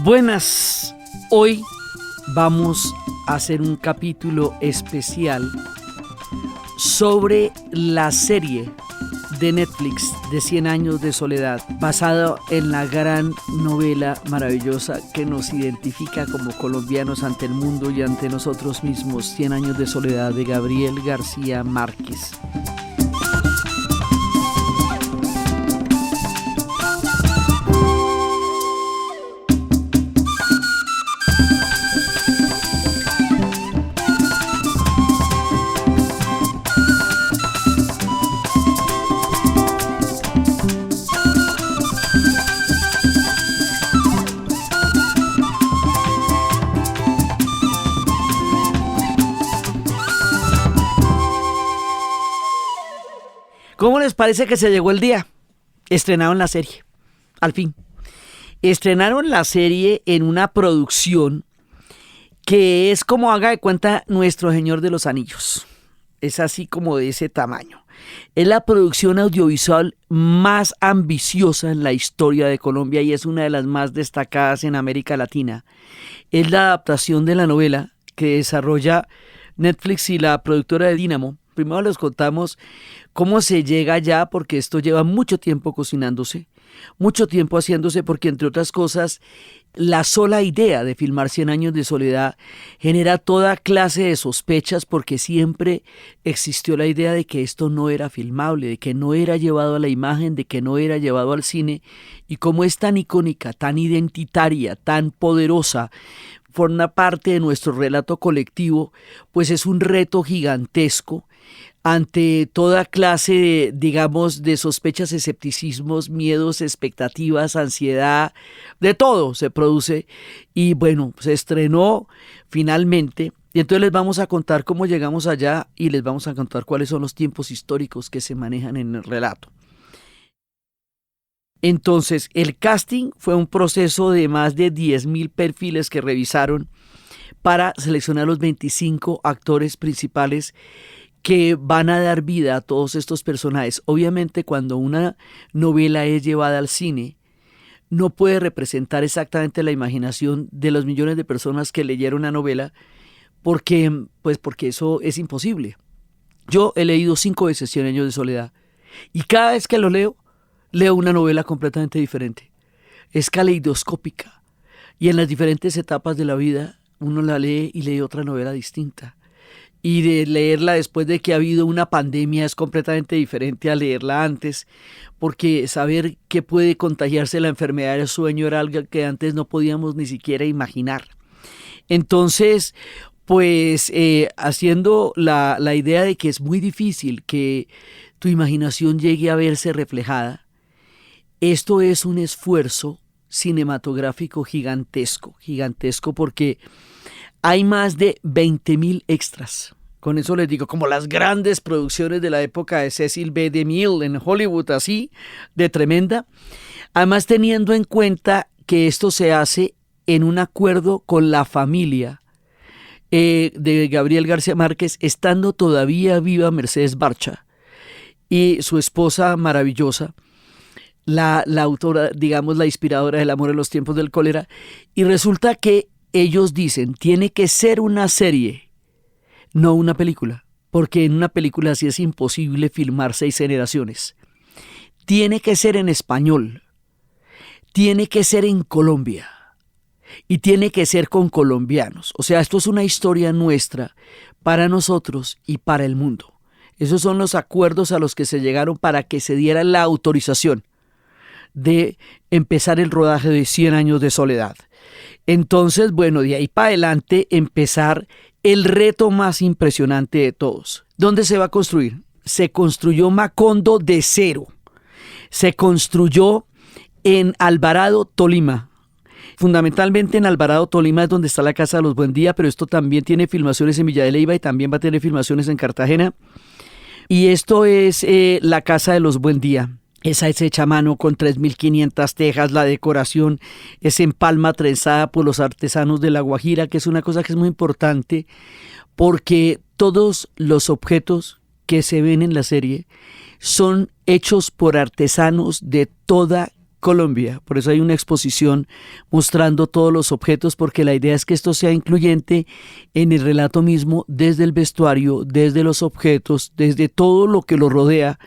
Buenas, hoy vamos a hacer un capítulo especial sobre la serie de Netflix de 100 años de soledad, basada en la gran novela maravillosa que nos identifica como colombianos ante el mundo y ante nosotros mismos, 100 años de soledad de Gabriel García Márquez. ¿Cómo les parece que se llegó el día? Estrenaron la serie, al fin. Estrenaron la serie en una producción que es como haga de cuenta Nuestro Señor de los Anillos. Es así como de ese tamaño. Es la producción audiovisual más ambiciosa en la historia de Colombia y es una de las más destacadas en América Latina. Es la adaptación de la novela que desarrolla Netflix y la productora de Dínamo. Primero les contamos cómo se llega allá, porque esto lleva mucho tiempo cocinándose, mucho tiempo haciéndose, porque entre otras cosas, la sola idea de filmar 100 años de soledad genera toda clase de sospechas, porque siempre existió la idea de que esto no era filmable, de que no era llevado a la imagen, de que no era llevado al cine, y como es tan icónica, tan identitaria, tan poderosa, forma parte de nuestro relato colectivo, pues es un reto gigantesco ante toda clase de sospechas, escepticismos, miedos, expectativas, ansiedad, de todo se produce. Y bueno, se estrenó finalmente. Y entonces les vamos a contar cómo llegamos allá y les vamos a contar cuáles son los tiempos históricos que se manejan en el relato. Entonces, el casting fue un proceso de más de 10,000 perfiles que revisaron para seleccionar los 25 actores principales que van a dar vida a todos estos personajes. Obviamente, cuando una novela es llevada al cine, no puede representar exactamente la imaginación de los millones de personas que leyeron la novela, porque eso es imposible. Yo he leído 5 veces 100 años de soledad, y cada vez que lo leo una novela completamente diferente. Es caleidoscópica, y en las diferentes etapas de la vida uno la lee y lee otra novela distinta. Y de leerla después de que ha habido una pandemia es completamente diferente a leerla antes, porque saber que puede contagiarse la enfermedad del sueño era algo que antes no podíamos ni siquiera imaginar. Entonces, pues haciendo la idea de que es muy difícil que tu imaginación llegue a verse reflejada, esto es un esfuerzo cinematográfico gigantesco porque hay más de 20,000 extras. Con eso les digo, como las grandes producciones de la época de Cecil B. DeMille en Hollywood, así, de tremenda. Además, teniendo en cuenta que esto se hace en un acuerdo con la familia de Gabriel García Márquez, estando todavía viva Mercedes Barcha y su esposa maravillosa, la autora, digamos, la inspiradora del Amor en los tiempos del cólera, y resulta que ellos dicen, tiene que ser una serie, no una película, porque en una película sí es imposible filmar 6 generaciones. Tiene que ser en español, tiene que ser en Colombia y tiene que ser con colombianos. O sea, esto es una historia nuestra para nosotros y para el mundo. Esos son los acuerdos a los que se llegaron para que se diera la autorización de empezar el rodaje de 100 años de soledad. Entonces, bueno, de ahí para adelante empezar el reto más impresionante de todos. ¿Dónde se va a construir? Se construyó Macondo de cero. Se construyó en Alvarado, Tolima. Fundamentalmente en Alvarado, Tolima es donde está la Casa de los Buendía, pero esto también tiene filmaciones en Villa de Leyva y también va a tener filmaciones en Cartagena. Y esto es la Casa de los Buendía. Esa es hecha a mano con 3,500 tejas, la decoración es en palma trenzada por los artesanos de La Guajira, que es una cosa que es muy importante porque todos los objetos que se ven en la serie son hechos por artesanos de toda Colombia. Por eso hay una exposición mostrando todos los objetos, porque la idea es que esto sea incluyente en el relato mismo, desde el vestuario, desde los objetos, desde todo lo que lo rodea.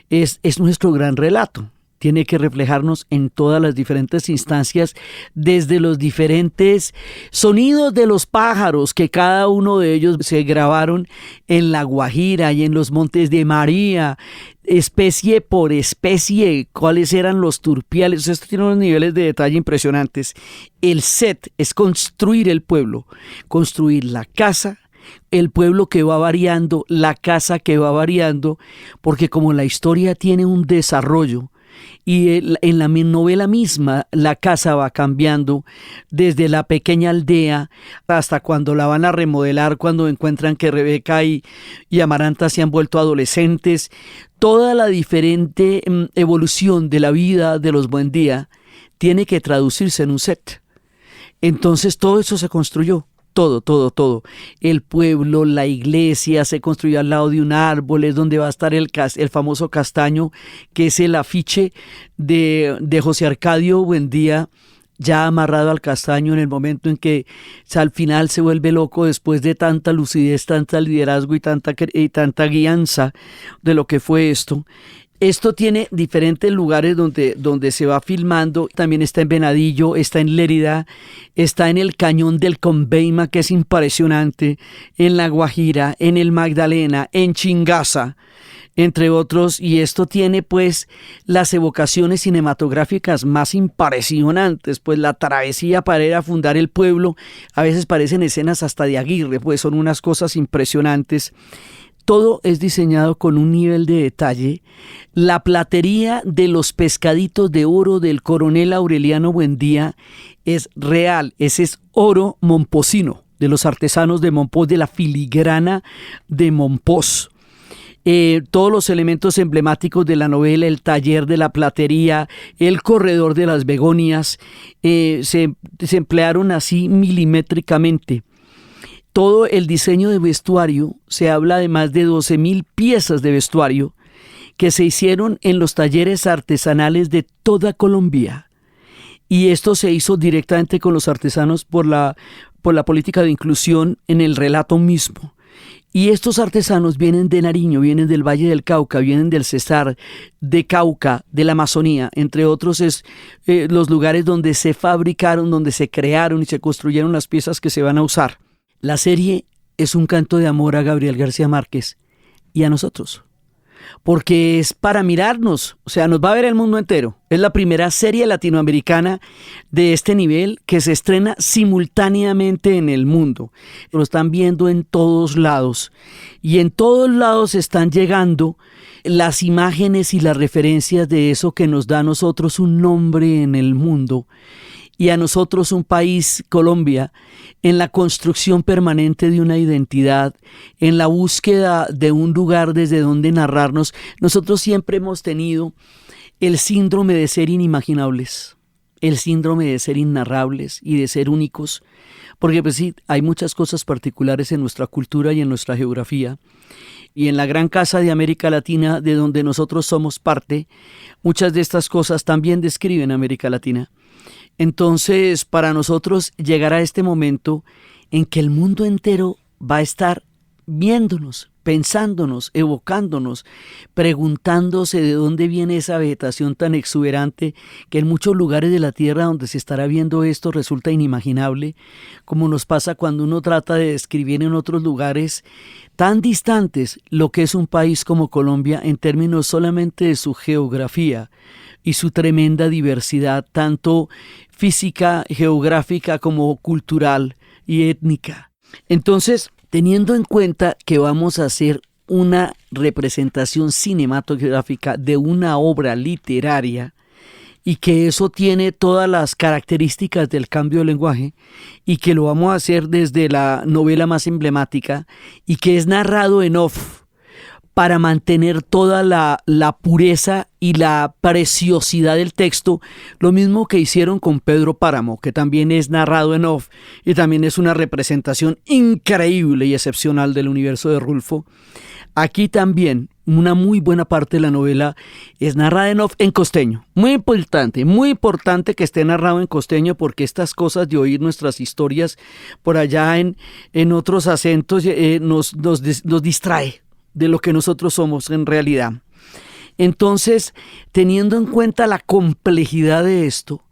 Es nuestro gran relato. Tiene que reflejarnos en todas las diferentes instancias, desde los diferentes sonidos de los pájaros, que cada uno de ellos se grabaron en La Guajira y en los Montes de María, especie por especie, cuáles eran los turpiales. Esto tiene unos niveles de detalle impresionantes. El set es construir el pueblo, construir la casa, el pueblo que va variando, la casa que va variando, porque como la historia tiene un desarrollo, y en la novela misma la casa va cambiando desde la pequeña aldea hasta cuando la van a remodelar, cuando encuentran que Rebeca y Amaranta se han vuelto adolescentes. Toda la diferente evolución de la vida de los Buendía tiene que traducirse en un set. Entonces todo eso se construyó. Todo. El pueblo, la iglesia se construyó al lado de un árbol, es donde va a estar el famoso castaño, que es el afiche de José Arcadio Buendía, ya amarrado al castaño en el momento en que al final se vuelve loco después de tanta lucidez, tanta liderazgo y tanta guianza de lo que fue esto. Esto tiene diferentes lugares donde se va filmando. También está en Venadillo, está en Lérida, está en el Cañón del Conveima, que es impresionante, en La Guajira, en el Magdalena, en Chingaza, entre otros. Y esto tiene pues las evocaciones cinematográficas más impresionantes, pues la travesía para ir a fundar el pueblo, a veces parecen escenas hasta de Aguirre, pues son unas cosas impresionantes. Todo es diseñado con un nivel de detalle. La platería de los pescaditos de oro del coronel Aureliano Buendía es real. Ese es oro momposino, de los artesanos de Mompós, de la filigrana de Mompós. Todos los elementos emblemáticos de la novela, el taller de la platería, el corredor de las begonias, se emplearon así milimétricamente. Todo el diseño de vestuario, se habla de más de 12,000 piezas de vestuario que se hicieron en los talleres artesanales de toda Colombia. Y esto se hizo directamente con los artesanos por la política de inclusión en el relato mismo. Y estos artesanos vienen de Nariño, vienen del Valle del Cauca, vienen del Cesar, de Cauca, de la Amazonía, entre otros los lugares donde se fabricaron, donde se crearon y se construyeron las piezas que se van a usar. La serie es un canto de amor a Gabriel García Márquez y a nosotros, porque es para mirarnos, o sea, nos va a ver el mundo entero. Es la primera serie latinoamericana de este nivel que se estrena simultáneamente en el mundo. Lo están viendo en todos lados y en todos lados están llegando las imágenes y las referencias de eso que nos da a nosotros un nombre en el mundo. Y a nosotros un país, Colombia, en la construcción permanente de una identidad, en la búsqueda de un lugar desde donde narrarnos. Nosotros siempre hemos tenido el síndrome de ser inimaginables, el síndrome de ser innarrables y de ser únicos, porque pues sí, hay muchas cosas particulares en nuestra cultura y en nuestra geografía. Y en la gran casa de América Latina, de donde nosotros somos parte, muchas de estas cosas también describen América Latina. Entonces, para nosotros llegará este momento en que el mundo entero va a estar viéndonos, pensándonos, evocándonos, preguntándose de dónde viene esa vegetación tan exuberante que en muchos lugares de la tierra donde se estará viendo esto resulta inimaginable, como nos pasa cuando uno trata de describir en otros lugares tan distantes lo que es un país como Colombia en términos solamente de su geografía y su tremenda diversidad, tanto física, geográfica como cultural y étnica. Entonces, teniendo en cuenta que vamos a hacer una representación cinematográfica de una obra literaria y que eso tiene todas las características del cambio de lenguaje y que lo vamos a hacer desde la novela más emblemática y que es narrado en off para mantener toda la pureza y la preciosidad del texto, lo mismo que hicieron con Pedro Páramo, que también es narrado en off y también es una representación increíble y excepcional del universo de Rulfo. Aquí también una muy buena parte de la novela es narrada en off en costeño. Muy importante que esté narrado en costeño, porque estas cosas de oír nuestras historias por allá en otros acentos nos distrae de lo que nosotros somos en realidad. Entonces, teniendo en cuenta la complejidad de esto,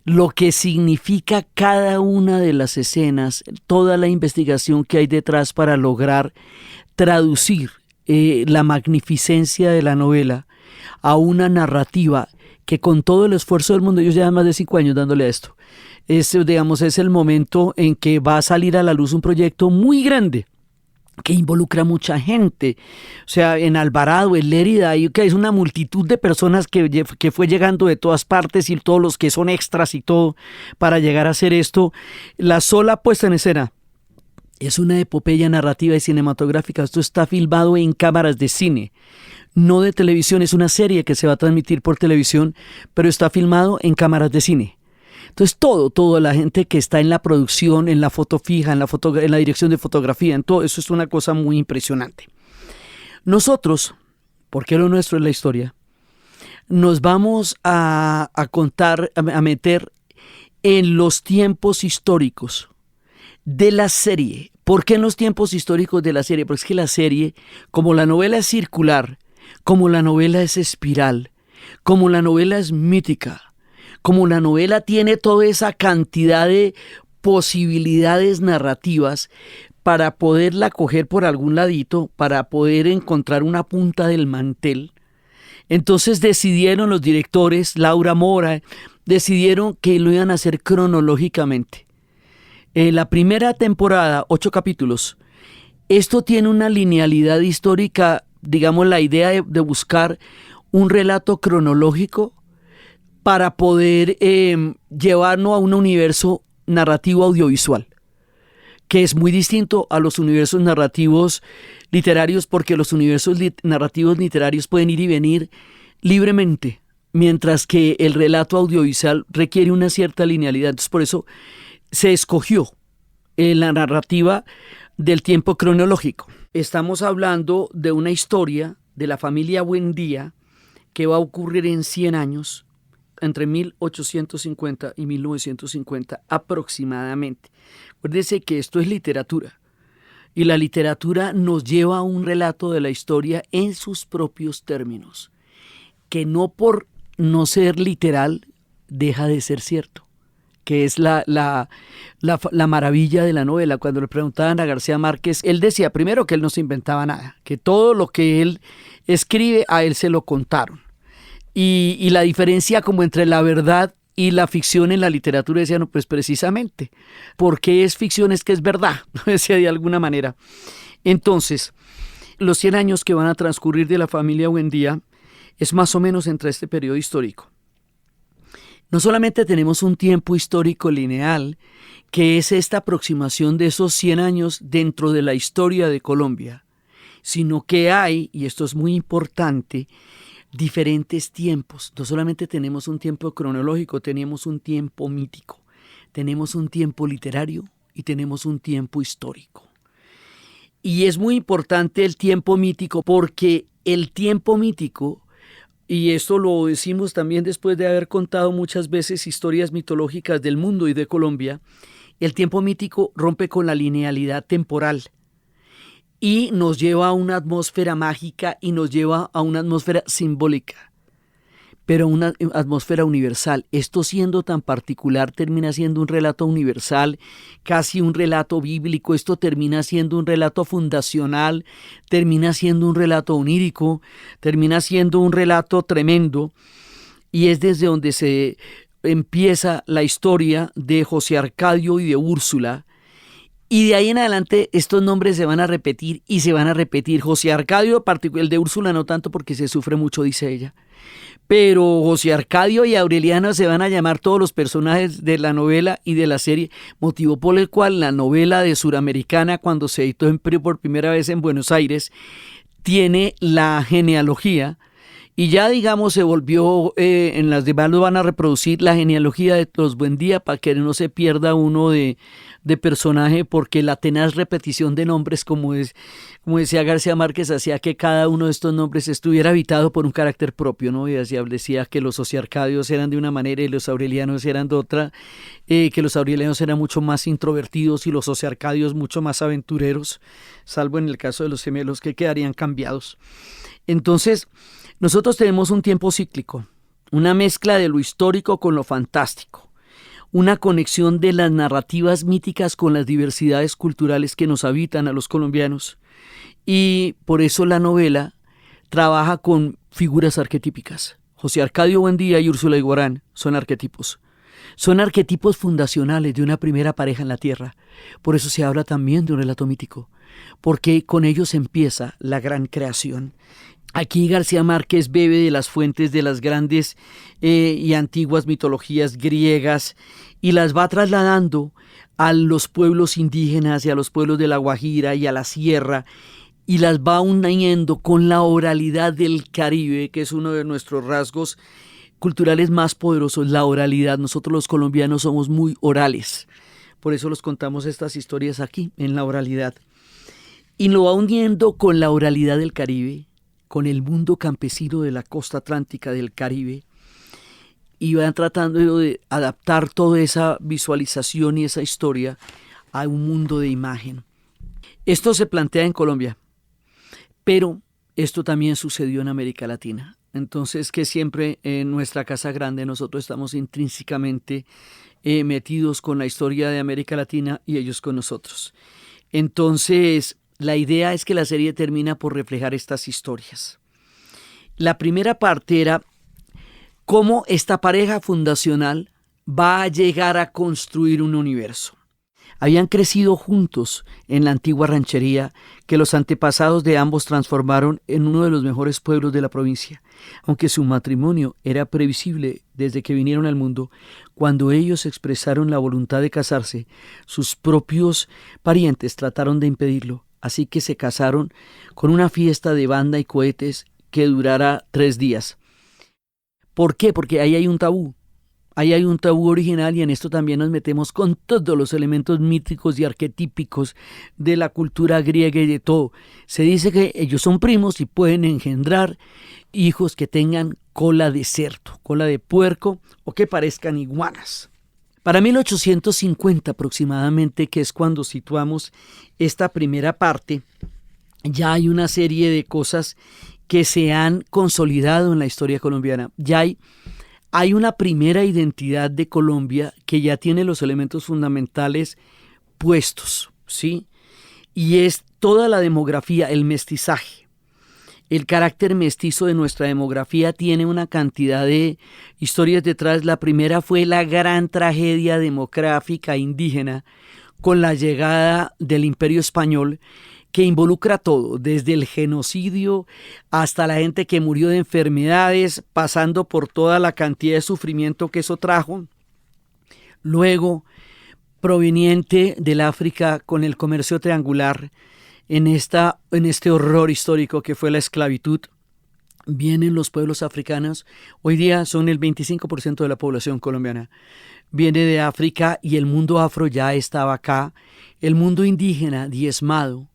lo que significa cada una de las escenas, toda la investigación que hay detrás para lograr traducir la magnificencia de la novela a una narrativa que, con todo el esfuerzo del mundo, ellos llevan más de 5 años dándole a esto. Es el momento en que va a salir a la luz un proyecto muy grande que involucra mucha gente. O sea, en Alvarado, en Lérida, que es una multitud de personas que fue llegando de todas partes, y todos los que son extras y todo para llegar a hacer esto. La sola puesta en escena es una epopeya narrativa y cinematográfica. Esto está filmado en cámaras de cine, no de televisión. Es una serie que se va a transmitir por televisión, pero está filmado en cámaras de cine. Entonces toda la gente que está en la producción, en la foto fija, en la dirección de fotografía, en todo eso, es una cosa muy impresionante. Nosotros, porque lo nuestro es la historia, nos vamos a contar, a meter en los tiempos históricos de la serie. ¿Por qué en los tiempos históricos de la serie? Porque es que la serie, como la novela es circular, como la novela es espiral, como la novela es mítica, como la novela tiene toda esa cantidad de posibilidades narrativas para poderla coger por algún ladito, para poder encontrar una punta del mantel, entonces decidieron los directores, Laura Mora, decidieron que lo iban a hacer cronológicamente. La primera temporada, 8 capítulos, esto tiene una linealidad histórica, digamos, la idea de buscar un relato cronológico para poder llevarnos a un universo narrativo audiovisual, que es muy distinto a los universos narrativos literarios, porque los universos narrativos literarios pueden ir y venir libremente, mientras que el relato audiovisual requiere una cierta linealidad. Entonces, por eso se escogió la narrativa del tiempo cronológico. Estamos hablando de una historia de la familia Buendía que va a ocurrir en 100 años, entre 1850 y 1950 aproximadamente. Acuérdense que esto es literatura, y la literatura nos lleva a un relato de la historia en sus propios términos, que no por no ser literal deja de ser cierto, que es la maravilla de la novela. Cuando le preguntaban a García Márquez, él decía primero que él no se inventaba nada, que todo lo que él escribe a él se lo contaron. Y la diferencia como entre la verdad y la ficción en la literatura, decía, no, pues precisamente, porque es ficción es que es verdad, decía de alguna manera. Entonces, los 100 años que van a transcurrir de la familia Buendía es más o menos entre este periodo histórico. No solamente tenemos un tiempo histórico lineal, que es esta aproximación de esos 100 años dentro de la historia de Colombia, sino que hay, y esto es muy importante, diferentes tiempos. No solamente tenemos un tiempo cronológico, tenemos un tiempo mítico, tenemos un tiempo literario y tenemos un tiempo histórico. Y es muy importante el tiempo mítico, porque el tiempo mítico, y esto lo decimos también después de haber contado muchas veces historias mitológicas del mundo y de Colombia, el tiempo mítico rompe con la linealidad temporal y nos lleva a una atmósfera mágica y nos lleva a una atmósfera simbólica, pero una atmósfera universal. Esto, siendo tan particular, termina siendo un relato universal, casi un relato bíblico. Esto termina siendo un relato fundacional, termina siendo un relato onírico, termina siendo un relato tremendo, y es desde donde se empieza la historia de José Arcadio y de Úrsula. Y de ahí en adelante estos nombres se van a repetir y se van a repetir. José Arcadio, el de Úrsula no tanto porque se sufre mucho, dice ella. Pero José Arcadio y Aureliano se van a llamar todos los personajes de la novela y de la serie, motivo por el cual la novela de Suramericana, cuando se editó por primera vez en Buenos Aires, tiene la genealogía y ya digamos se volvió, en las demás lo van a reproducir la genealogía de los Buendía para que no se pierda uno de personaje, porque la tenaz repetición de nombres, como decía García Márquez, hacía que cada uno de estos nombres estuviera habitado por un carácter propio, ¿no? Y decía que los sociarcadios eran de una manera y los aurelianos eran de otra, que los aurelianos eran mucho más introvertidos y los sociarcadios mucho más aventureros, salvo en el caso de los gemelos, que quedarían cambiados. Entonces, nosotros tenemos un tiempo cíclico, una mezcla de lo histórico con lo fantástico, una conexión de las narrativas míticas con las diversidades culturales que nos habitan a los colombianos, y por eso la novela trabaja con figuras arquetípicas. José Arcadio Buendía y Úrsula Iguarán son arquetipos fundacionales de una primera pareja en la tierra. Por eso se habla también de un relato mítico, porque con ellos empieza la gran creación. Aquí García Márquez bebe de las fuentes de las grandes y antiguas mitologías griegas y las va trasladando a los pueblos indígenas y a los pueblos de la Guajira y a la sierra, y las va uniendo con la oralidad del Caribe, que es uno de nuestros rasgos culturales más poderosos, la oralidad. Nosotros los colombianos somos muy orales, por eso los contamos estas historias aquí, en la oralidad. Y lo va uniendo con la oralidad del Caribe, con el mundo campesino de la costa atlántica del Caribe, y van tratando de adaptar toda esa visualización y esa historia a un mundo de imagen. Esto se plantea en Colombia, pero esto también sucedió en América Latina. Entonces, que siempre en nuestra Casa Grande nosotros estamos intrínsecamente metidos con la historia de América Latina y ellos con nosotros. Entonces, la idea es que la serie termina por reflejar estas historias. La primera parte era cómo esta pareja fundacional va a llegar a construir un universo. Habían crecido juntos en la antigua ranchería que los antepasados de ambos transformaron en uno de los mejores pueblos de la provincia. Aunque su matrimonio era previsible desde que vinieron al mundo, cuando ellos expresaron la voluntad de casarse, sus propios parientes trataron de impedirlo. Así que se casaron con una fiesta de banda y cohetes que durara 3 días. ¿Por qué? Porque ahí hay un tabú. Ahí hay un tabú original, y en esto también nos metemos con todos los elementos míticos y arquetípicos de la cultura griega y de todo. Se dice que ellos son primos y pueden engendrar hijos que tengan cola de cerdo, cola de puerco o que parezcan iguanas. Para 1850 aproximadamente, que es cuando situamos esta primera parte, ya hay una serie de cosas que se han consolidado en la historia colombiana. Ya hay una primera identidad de Colombia que ya tiene los elementos fundamentales puestos, ¿sí? Y es toda la demografía, el mestizaje. El carácter mestizo de nuestra demografía tiene una cantidad de historias detrás. La primera fue la gran tragedia demográfica indígena con la llegada del Imperio Español, que involucra todo, desde el genocidio hasta la gente que murió de enfermedades, pasando por toda la cantidad de sufrimiento que eso trajo. Luego, proveniente del África con el comercio triangular, en este horror histórico que fue la esclavitud, vienen los pueblos africanos. Hoy día son el 25% de la población colombiana. Viene de África y el mundo afro ya estaba acá. El mundo indígena diezmado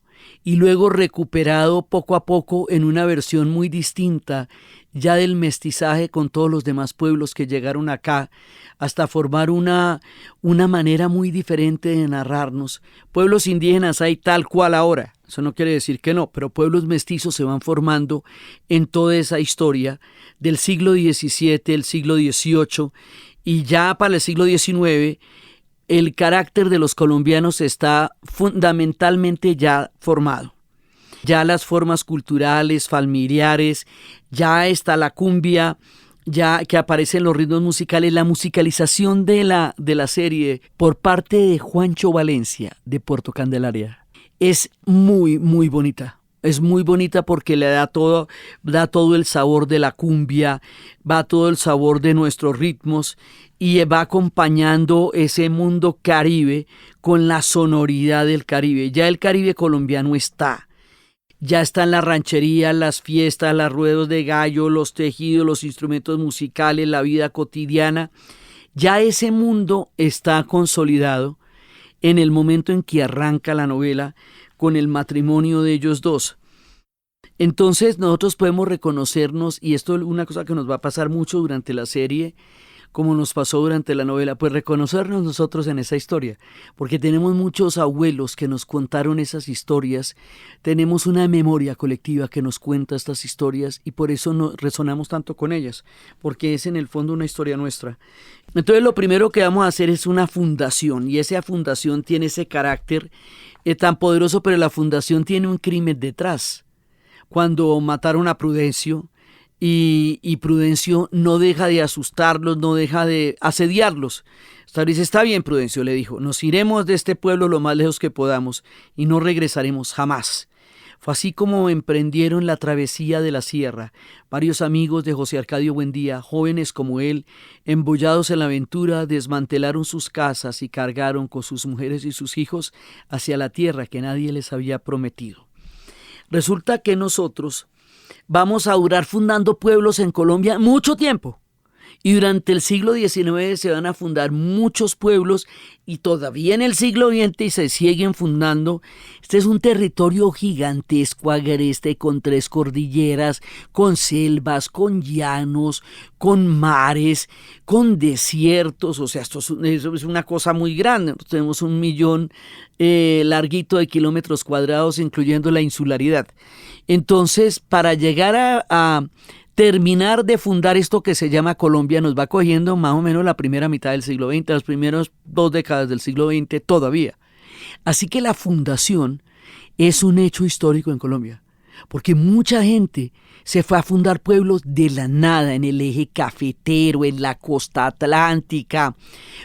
y luego recuperado poco a poco en una versión muy distinta ya del mestizaje con todos los demás pueblos que llegaron acá, hasta formar una manera muy diferente de narrarnos. Pueblos indígenas hay tal cual ahora, eso no quiere decir que no, pero pueblos mestizos se van formando en toda esa historia del siglo XVII, el siglo XVIII, y ya para el siglo XIX el carácter de los colombianos está fundamentalmente ya formado. Ya las formas culturales, familiares, ya está la cumbia, ya que aparecen los ritmos musicales, la musicalización de la serie por parte de Juancho Valencia de Puerto Candelaria es muy, muy bonita. Es muy bonita porque le da todo el sabor de la cumbia, va todo el sabor de nuestros ritmos y va acompañando ese mundo caribe con la sonoridad del Caribe. Ya el Caribe colombiano está. Ya están la ranchería, las fiestas, los ruedos de gallo, los tejidos, los instrumentos musicales, la vida cotidiana. Ya ese mundo está consolidado en el momento en que arranca la novela con el matrimonio de ellos dos. Entonces nosotros podemos reconocernos, y esto es una cosa que nos va a pasar mucho durante la serie, como nos pasó durante la novela, pues reconocernos nosotros en esa historia, porque tenemos muchos abuelos que nos contaron esas historias, tenemos una memoria colectiva que nos cuenta estas historias y por eso nos resonamos tanto con ellas, porque es en el fondo una historia nuestra. Entonces lo primero que vamos a hacer es una fundación, y esa fundación tiene ese carácter tan poderoso, pero la fundación tiene un crimen detrás. Cuando mataron a Prudencio, y Prudencio no deja de asustarlos, no deja de asediarlos. Dice, está bien, Prudencio, le dijo, nos iremos de este pueblo lo más lejos que podamos y no regresaremos jamás. Fue así como emprendieron la travesía de la sierra. Varios amigos de José Arcadio Buendía, jóvenes como él, embollados en la aventura, desmantelaron sus casas y cargaron con sus mujeres y sus hijos hacia la tierra que nadie les había prometido. Resulta que nosotros vamos a durar fundando pueblos en Colombia mucho tiempo. Y durante el siglo XIX se van a fundar muchos pueblos y todavía en el siglo XX se siguen fundando. Este es un territorio gigantesco, agreste, con 3 cordilleras, con selvas, con llanos, con mares, con desiertos. O sea, esto es una cosa muy grande. Tenemos 1 millón larguito de kilómetros cuadrados, incluyendo la insularidad. Entonces, para llegar a terminar de fundar esto que se llama Colombia, nos va cogiendo más o menos la primera mitad del siglo XX, las primeras 2 décadas del siglo XX todavía. Así que la fundación es un hecho histórico en Colombia, porque mucha gente se fue a fundar pueblos de la nada, en el eje cafetero, en la costa atlántica.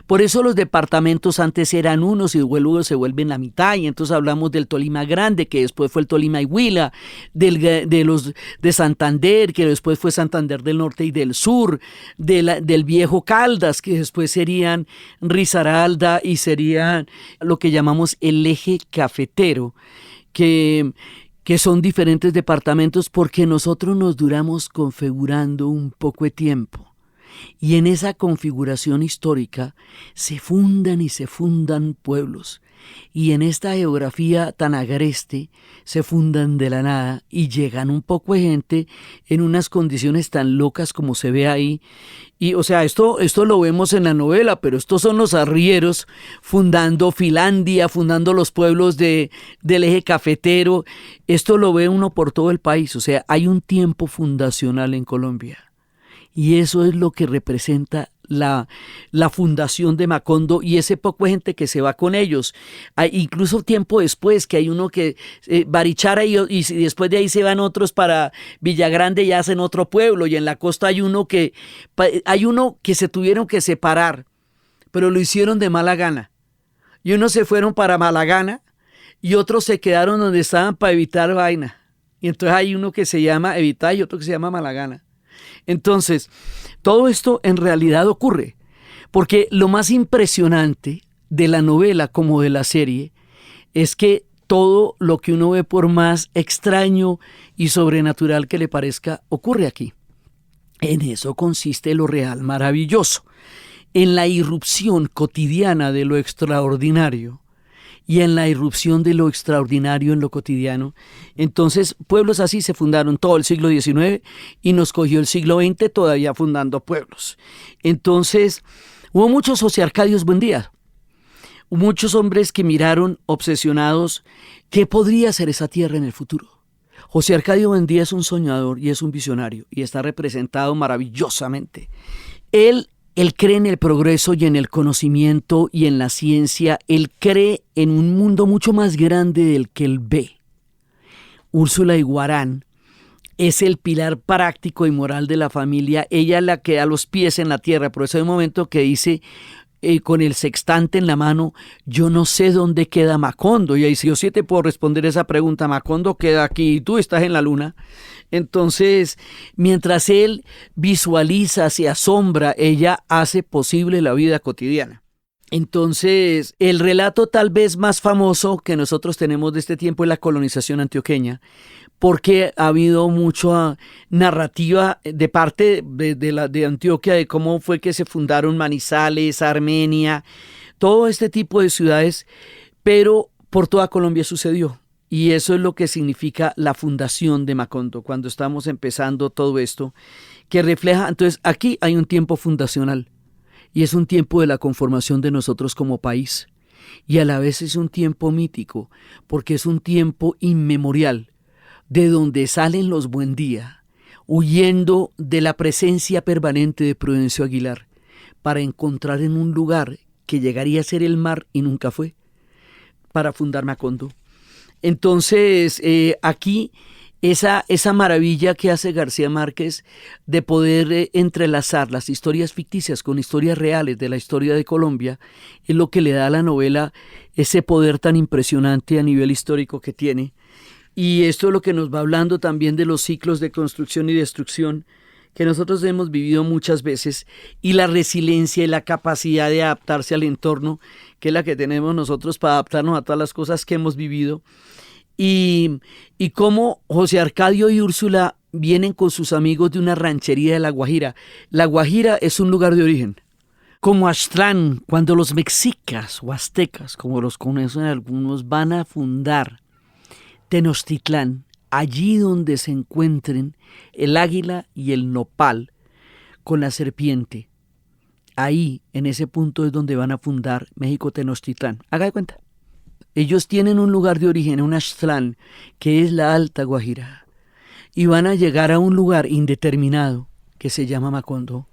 Por eso los departamentos antes eran unos y luego se vuelven la mitad, y entonces hablamos del Tolima Grande, que después fue el Tolima y Huila, de Santander, que después fue Santander del Norte y del Sur, del Viejo Caldas, que después serían Risaralda y serían lo que llamamos el eje cafetero, que son diferentes departamentos porque nosotros nos duramos configurando un poco de tiempo. Y en esa configuración histórica se fundan y se fundan pueblos. Y en esta geografía tan agreste se fundan de la nada y llegan un poco de gente en unas condiciones tan locas como se ve ahí. Y o sea, esto lo vemos en la novela, pero estos son los arrieros fundando Finlandia, fundando los pueblos del eje cafetero. Esto lo ve uno por todo el país. O sea, hay un tiempo fundacional en Colombia. Y eso es lo que representa la fundación de Macondo y ese poco de gente que se va con ellos. Hay incluso tiempo después que hay uno que Barichara y después de ahí se van otros para Villagrande y hacen otro pueblo, y en la costa hay uno que se tuvieron que separar, pero lo hicieron de mala gana. Y unos se fueron para Malagana y otros se quedaron donde estaban para evitar vaina. Y entonces hay uno que se llama Evita y otro que se llama Malagana. Entonces, todo esto en realidad ocurre, porque lo más impresionante de la novela como de la serie es que todo lo que uno ve, por más extraño y sobrenatural que le parezca, ocurre aquí. En eso consiste lo real maravilloso, en la irrupción cotidiana de lo extraordinario y en la irrupción de lo extraordinario en lo cotidiano. Entonces, pueblos así se fundaron todo el siglo XIX y nos cogió el siglo XX todavía fundando pueblos. Entonces, hubo muchos José Arcadios Buendía, muchos hombres que miraron obsesionados qué podría ser esa tierra en el futuro. José Arcadio Buendía es un soñador y es un visionario y está representado maravillosamente. Él cree en el progreso y en el conocimiento y en la ciencia. Él cree en un mundo mucho más grande del que él ve. Úrsula Iguarán es el pilar práctico y moral de la familia. Ella es la que da los pies en la tierra. Por eso hay un momento que dice, con el sextante en la mano, yo no sé dónde queda Macondo. Y ahí dice, yo sí te puedo responder esa pregunta. Macondo queda aquí y tú estás en la luna. Entonces, mientras él visualiza, se asombra, ella hace posible la vida cotidiana. Entonces, el relato tal vez más famoso que nosotros tenemos de este tiempo es la colonización antioqueña, porque ha habido mucha narrativa de parte de Antioquia de cómo fue que se fundaron Manizales, Armenia, todo este tipo de ciudades, pero por toda Colombia sucedió. Y eso es lo que significa la fundación de Macondo, cuando estamos empezando todo esto, que refleja, entonces aquí hay un tiempo fundacional, y es un tiempo de la conformación de nosotros como país, y a la vez es un tiempo mítico, porque es un tiempo inmemorial, de donde salen los Buendía, huyendo de la presencia permanente de Prudencio Aguilar, para encontrar en un lugar que llegaría a ser el mar y nunca fue, para fundar Macondo. Entonces, aquí esa maravilla que hace García Márquez de poder entrelazar las historias ficticias con historias reales de la historia de Colombia es lo que le da a la novela ese poder tan impresionante a nivel histórico que tiene. Y esto es lo que nos va hablando también de los ciclos de construcción y destrucción que nosotros hemos vivido muchas veces, y la resiliencia y la capacidad de adaptarse al entorno, que es la que tenemos nosotros para adaptarnos a todas las cosas que hemos vivido. Y cómo José Arcadio y Úrsula vienen con sus amigos de una ranchería de La Guajira. La Guajira es un lugar de origen. Como Aztlán, cuando los mexicas o aztecas, como los conocen algunos, van a fundar Tenochtitlán, allí donde se encuentren el águila y el nopal con la serpiente, ahí, en ese punto es donde van a fundar México Tenochtitlán. Haga de cuenta. Ellos tienen un lugar de origen, un Aztlán, que es la Alta Guajira, y van a llegar a un lugar indeterminado que se llama Macondo.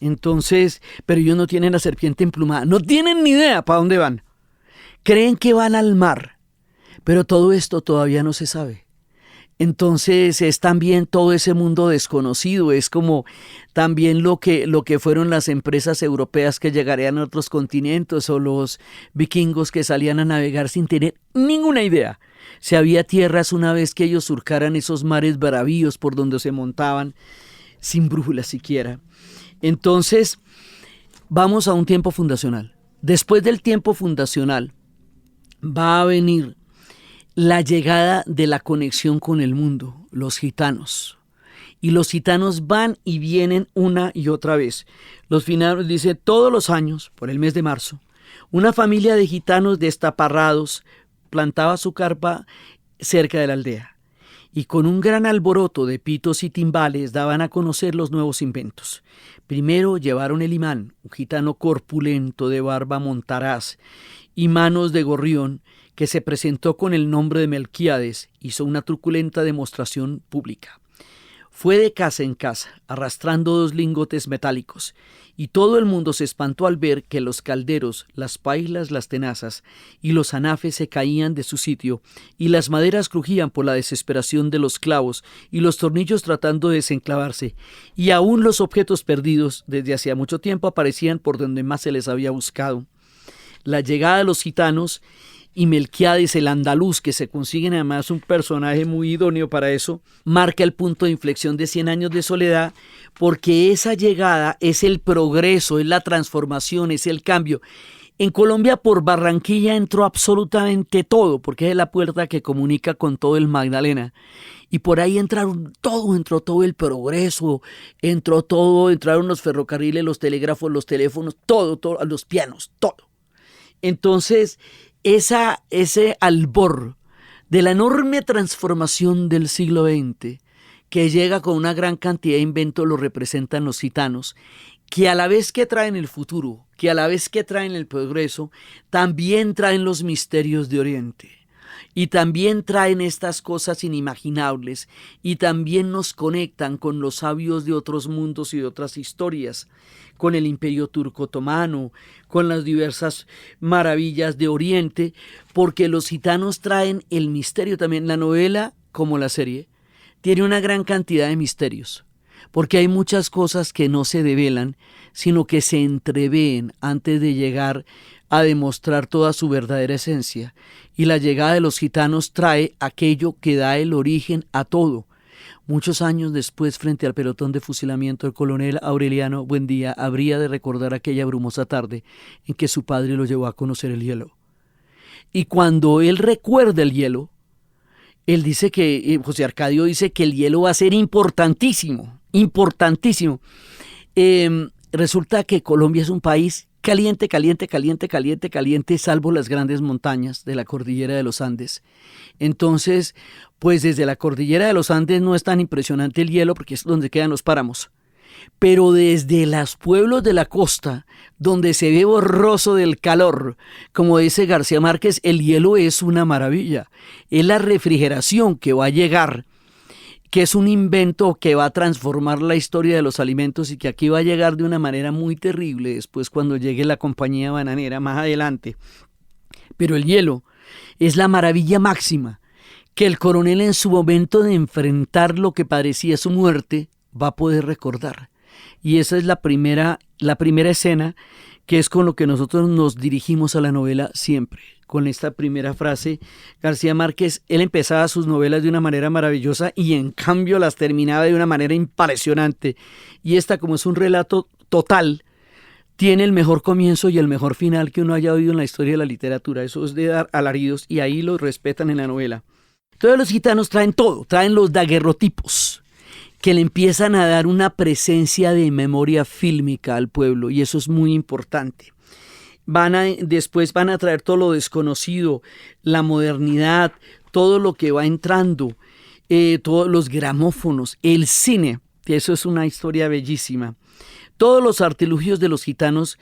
Entonces, pero ellos no tienen la serpiente emplumada, no tienen ni idea para dónde van. Creen que van al mar, pero todo esto todavía no se sabe. Entonces es también todo ese mundo desconocido, es como también lo que fueron las empresas europeas que llegarían a otros continentes, o los vikingos que salían a navegar sin tener ninguna idea si había tierras una vez que ellos surcaran esos mares bravíos por donde se montaban, sin brújula siquiera. Entonces vamos a un tiempo fundacional. Después del tiempo fundacional va a venir la llegada de la conexión con el mundo, los gitanos. Y los gitanos van y vienen una y otra vez. Los finales, dice, todos los años, por el mes de marzo, una familia de gitanos destaparrados plantaba su carpa cerca de la aldea. Y con un gran alboroto de pitos y timbales daban a conocer los nuevos inventos. Primero llevaron el imán, un gitano corpulento de barba montaraz y manos de gorrión, que se presentó con el nombre de Melquíades, hizo una truculenta demostración pública. Fue de casa en casa, arrastrando 2 lingotes metálicos, y todo el mundo se espantó al ver que los calderos, las pailas, las tenazas y los anafes se caían de su sitio, y las maderas crujían por la desesperación de los clavos y los tornillos tratando de desenclavarse, y aún los objetos perdidos desde hacía mucho tiempo aparecían por donde más se les había buscado. La llegada de los gitanos y Melquíades el andaluz, que se consiguen además un personaje muy idóneo para eso, marca el punto de inflexión de 100 años de soledad, porque esa llegada es el progreso, es la transformación, es el cambio. En Colombia por Barranquilla entró absolutamente todo, porque es la puerta que comunica con todo el Magdalena. Y por ahí entró todo el progreso, entraron los ferrocarriles, los telégrafos, los teléfonos, todo, los pianos, todo. Entonces, ese albor de la enorme transformación del siglo XX, que llega con una gran cantidad de inventos, lo representan los gitanos, que a la vez que traen el futuro, que a la vez que traen el progreso, también traen los misterios de Oriente. Y también traen estas cosas inimaginables, y también nos conectan con los sabios de otros mundos y de otras historias, con el Imperio Turco Otomano, con las diversas maravillas de Oriente, porque los gitanos traen el misterio también. La novela, como la serie, tiene una gran cantidad de misterios, porque hay muchas cosas que no se develan, sino que se entreveen antes de llegar a demostrar toda su verdadera esencia. Y la llegada de los gitanos trae aquello que da el origen a todo. Muchos años después, frente al pelotón de fusilamiento, el coronel Aureliano Buendía habría de recordar aquella brumosa tarde en que su padre lo llevó a conocer el hielo. Y cuando él recuerda el hielo, Él dice que, José Arcadio dice que el hielo va a ser importantísimo, importantísimo. Resulta que Colombia es un país caliente, caliente, caliente, caliente, caliente, salvo las grandes montañas de la cordillera de los Andes. Entonces, pues desde la cordillera de los Andes no es tan impresionante el hielo porque es donde quedan los páramos. Pero desde los pueblos de la costa, donde se ve borroso del calor, como dice García Márquez, el hielo es una maravilla. Es la refrigeración que va a llegar, que es un invento que va a transformar la historia de los alimentos y que aquí va a llegar de una manera muy terrible después cuando llegue la compañía bananera más adelante. Pero el hielo es la maravilla máxima que el coronel en su momento de enfrentar lo que parecía su muerte va a poder recordar. Y esa es la primera escena, que es con lo que nosotros nos dirigimos a la novela siempre. Con esta primera frase, García Márquez, él empezaba sus novelas de una manera maravillosa y en cambio las terminaba de una manera impresionante. Y esta, como es un relato total, tiene el mejor comienzo y el mejor final que uno haya oído en la historia de la literatura. Eso es de dar alaridos y ahí lo respetan en la novela. Todos los gitanos traen todo, traen los daguerrotipos, que le empiezan a dar una presencia de memoria fílmica al pueblo, y eso es muy importante. Después van a traer todo lo desconocido, la modernidad, todo lo que va entrando, todos los gramófonos, el cine, que eso es una historia bellísima. Todos los artilugios de los gitanos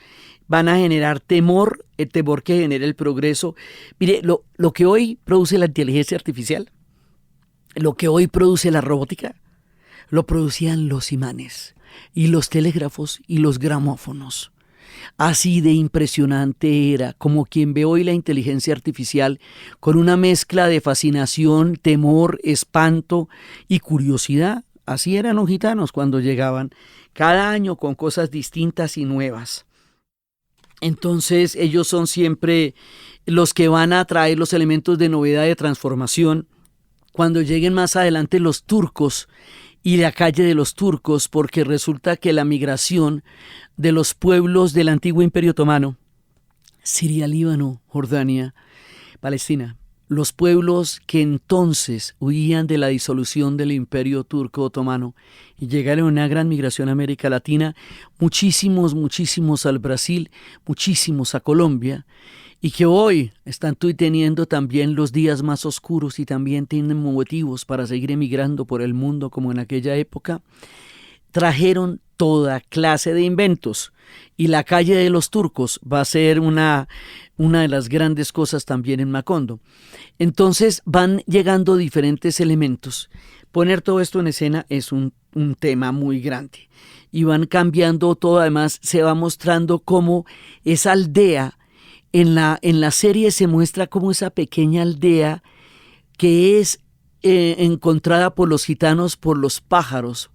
van a generar temor, el temor que genera el progreso. Mire, lo que hoy produce la inteligencia artificial, lo que hoy produce la robótica, lo producían los imanes y los telégrafos y los gramófonos. Así de impresionante era, como quien ve hoy la inteligencia artificial con una mezcla de fascinación, temor, espanto y curiosidad. Así eran los gitanos cuando llegaban, cada año con cosas distintas y nuevas. Entonces ellos son siempre los que van a traer los elementos de novedad, de transformación. Cuando lleguen más adelante los turcos y la calle de los turcos, porque resulta que la migración de los pueblos del antiguo Imperio Otomano, Siria, Líbano, Jordania, Palestina, los pueblos que entonces huían de la disolución del Imperio Turco Otomano y llegaron a una gran migración a América Latina, muchísimos al Brasil, muchísimos a Colombia, y que hoy están teniendo también los días más oscuros y también tienen motivos para seguir emigrando por el mundo como en aquella época, trajeron toda clase de inventos y la calle de los turcos va a ser una de las grandes cosas también en Macondo. Entonces van llegando diferentes elementos. Poner todo esto en escena es un tema muy grande y van cambiando todo. Además se va mostrando cómo esa aldea, en la serie se muestra cómo esa pequeña aldea que es encontrada por los gitanos, por los pájaros,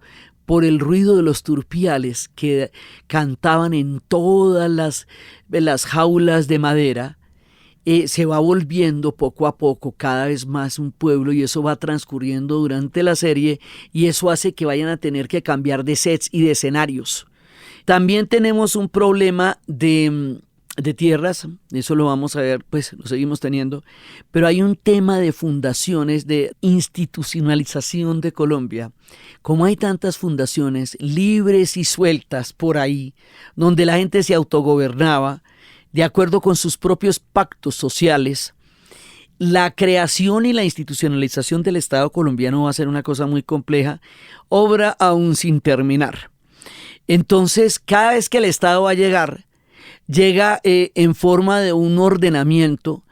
por el ruido de los turpiales que cantaban en todas las jaulas de madera, se va volviendo poco a poco cada vez más un pueblo, y eso va transcurriendo durante la serie, y eso hace que vayan a tener que cambiar de sets y de escenarios. También tenemos un problema de tierras, eso lo vamos a ver, pues lo seguimos teniendo, pero hay un tema de fundaciones, de institucionalización de Colombia. Como hay tantas fundaciones libres y sueltas por ahí, donde la gente se autogobernaba de acuerdo con sus propios pactos sociales, la creación y la institucionalización del Estado colombiano va a ser una cosa muy compleja, obra aún sin terminar. Entonces, cada vez que el Estado va a llega en forma de un ordenamiento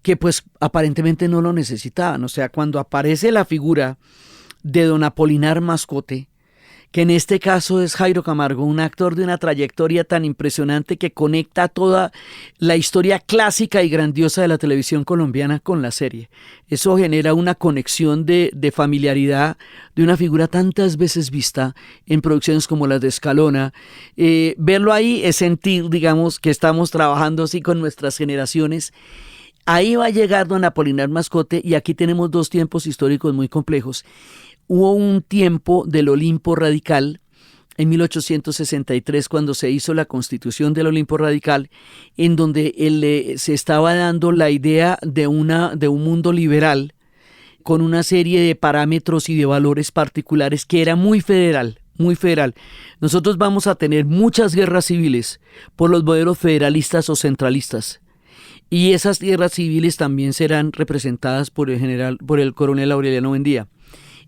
que pues aparentemente no lo necesitaban. O sea, cuando aparece la figura de don Apolinar Mascote, que en este caso es Jairo Camargo, un actor de una trayectoria tan impresionante que conecta toda la historia clásica y grandiosa de la televisión colombiana con la serie. Eso genera una conexión de familiaridad de una figura tantas veces vista en producciones como las de Escalona. Verlo ahí es sentir, digamos, que estamos trabajando así con nuestras generaciones. Ahí va a llegar don Apolinar Mascote, y aquí tenemos dos tiempos históricos muy complejos. Hubo un tiempo del Olimpo Radical, en 1863, cuando se hizo la Constitución del Olimpo Radical, en donde se estaba dando la idea de un mundo liberal, con una serie de parámetros y de valores particulares que era muy federal, muy federal. Nosotros vamos a tener muchas guerras civiles por los modelos federalistas o centralistas. Y esas guerras civiles también serán representadas por el coronel Aureliano Buendía.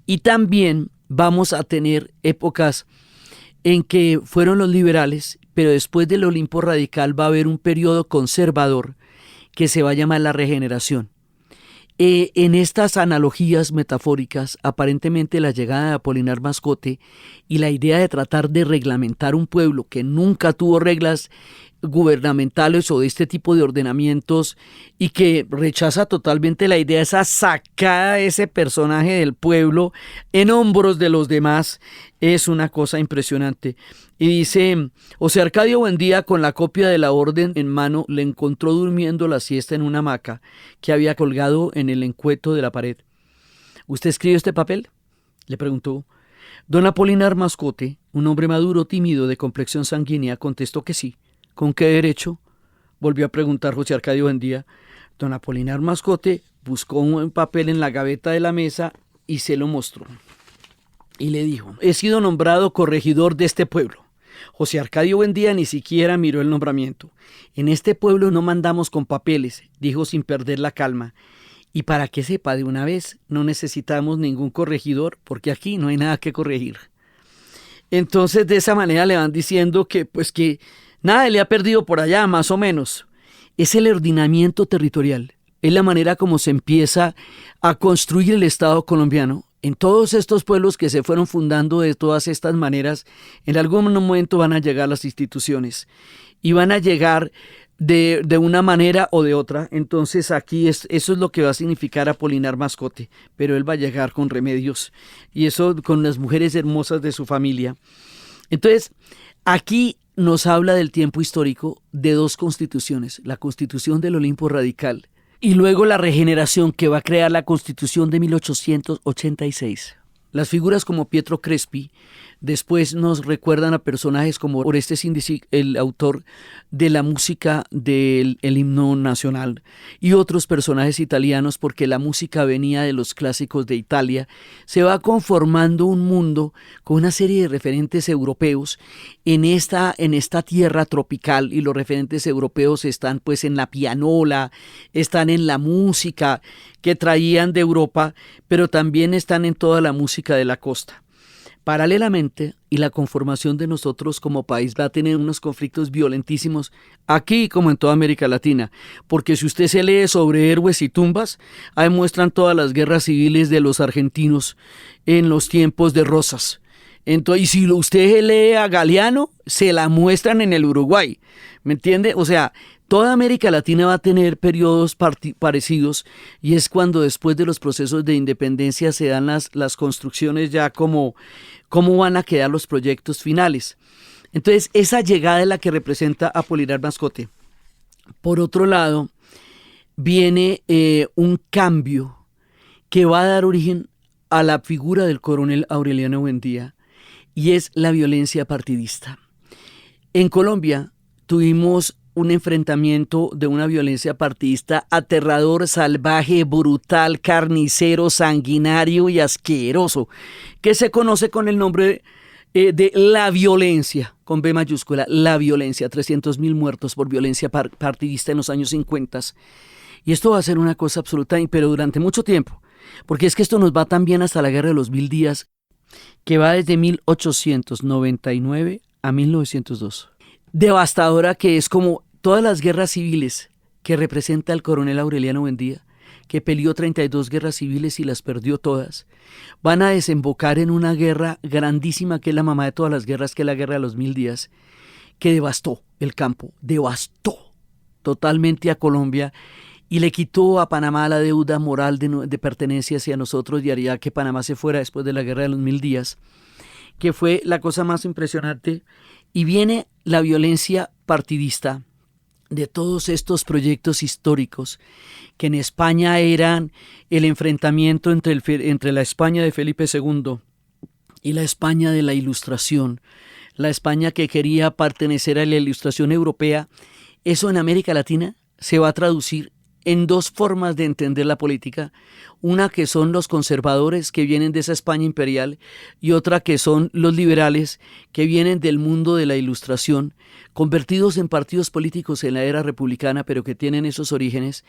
Y también vamos a tener épocas en que fueron los liberales, pero después del Olimpo radical va a haber un periodo conservador que se va a llamar la regeneración. En estas analogías metafóricas, aparentemente la llegada de Apolinar Mascote y la idea de tratar de reglamentar un pueblo que nunca tuvo reglas gubernamentales o de este tipo de ordenamientos y que rechaza totalmente la idea, esa sacada de ese personaje del pueblo en hombros de los demás, es una cosa impresionante. Y dice, José Arcadio Buendía, con la copia de la orden en mano, le encontró durmiendo la siesta en una hamaca que había colgado en el encueto de la pared. ¿Usted escribió este papel?, le preguntó. Don Apolinar Mascote, un hombre maduro, tímido, de complexión sanguínea, contestó que sí. ¿Con qué derecho?, volvió a preguntar José Arcadio Buendía. Don Apolinar Mascote buscó un papel en la gaveta de la mesa y se lo mostró. Y le dijo, he sido nombrado corregidor de este pueblo. José Arcadio Buendía ni siquiera miró el nombramiento. En este pueblo no mandamos con papeles, dijo sin perder la calma. Y para que sepa de una vez, no necesitamos ningún corregidor, porque aquí no hay nada que corregir. Entonces, de esa manera le van diciendo que nada le ha perdido por allá, más o menos. Es el ordenamiento territorial, es la manera como se empieza a construir el Estado colombiano. En todos estos pueblos que se fueron fundando de todas estas maneras, en algún momento van a llegar las instituciones y van a llegar de una manera o de otra. Entonces aquí eso es lo que va a significar Apolinar Mascote, pero él va a llegar con remedios y eso con las mujeres hermosas de su familia. Entonces aquí nos habla del tiempo histórico de dos constituciones, la Constitución del Olimpo Radical y luego la regeneración que va a crear la Constitución de 1886. Las figuras como Pietro Crespi después nos recuerdan a personajes como Orestes Índice, el autor de la música del himno nacional, y otros personajes italianos, porque la música venía de los clásicos de Italia. Se va conformando un mundo con una serie de referentes europeos en esta tierra tropical, y los referentes europeos están pues en la pianola, están en la música que traían de Europa, pero también están en toda la música de la costa. Paralelamente, y la conformación de nosotros como país va a tener unos conflictos violentísimos aquí como en toda América Latina, porque si usted se lee sobre héroes y tumbas, ahí muestran todas las guerras civiles de los argentinos en los tiempos de Rosas. Entonces, y si usted lee a Galeano, se la muestran en el Uruguay, ¿me entiende? O sea, toda América Latina va a tener periodos parecidos, y es cuando después de los procesos de independencia se dan las construcciones ya cómo van a quedar los proyectos finales. Entonces, esa llegada es la que representa a Apolinar Mascote. Por otro lado, viene un cambio que va a dar origen a la figura del coronel Aureliano Buendía, y es la violencia partidista. En Colombia tuvimos un enfrentamiento de una violencia partidista aterrador, salvaje, brutal, carnicero, sanguinario y asqueroso, que se conoce con el nombre de la violencia, con B mayúscula, la violencia, 300.000 muertos por violencia partidista en los años 50. Y esto va a ser una cosa absoluta, pero durante mucho tiempo, porque es que esto nos va también hasta la Guerra de los 1000 días, que va desde 1899 a 1902. Devastadora, que es como todas las guerras civiles que representa el coronel Aureliano Buendía, que peleó 32 guerras civiles y las perdió todas, van a desembocar en una guerra grandísima que es la mamá de todas las guerras, que es la Guerra de los 1000 días, que devastó el campo, devastó totalmente a Colombia y le quitó a Panamá la deuda moral de pertenencia hacia nosotros, y haría que Panamá se fuera después de la Guerra de los 1000 días, que fue la cosa más impresionante. Y viene la violencia partidista de todos estos proyectos históricos que en España eran el enfrentamiento entre la España de Felipe II y la España de la Ilustración, la España que quería pertenecer a la Ilustración europea. Eso en América Latina se va a traducir en dos formas de entender la política, una que son los conservadores que vienen de esa España imperial y otra que son los liberales que vienen del mundo de la Ilustración, convertidos en partidos políticos en la era republicana, pero que tienen esos orígenes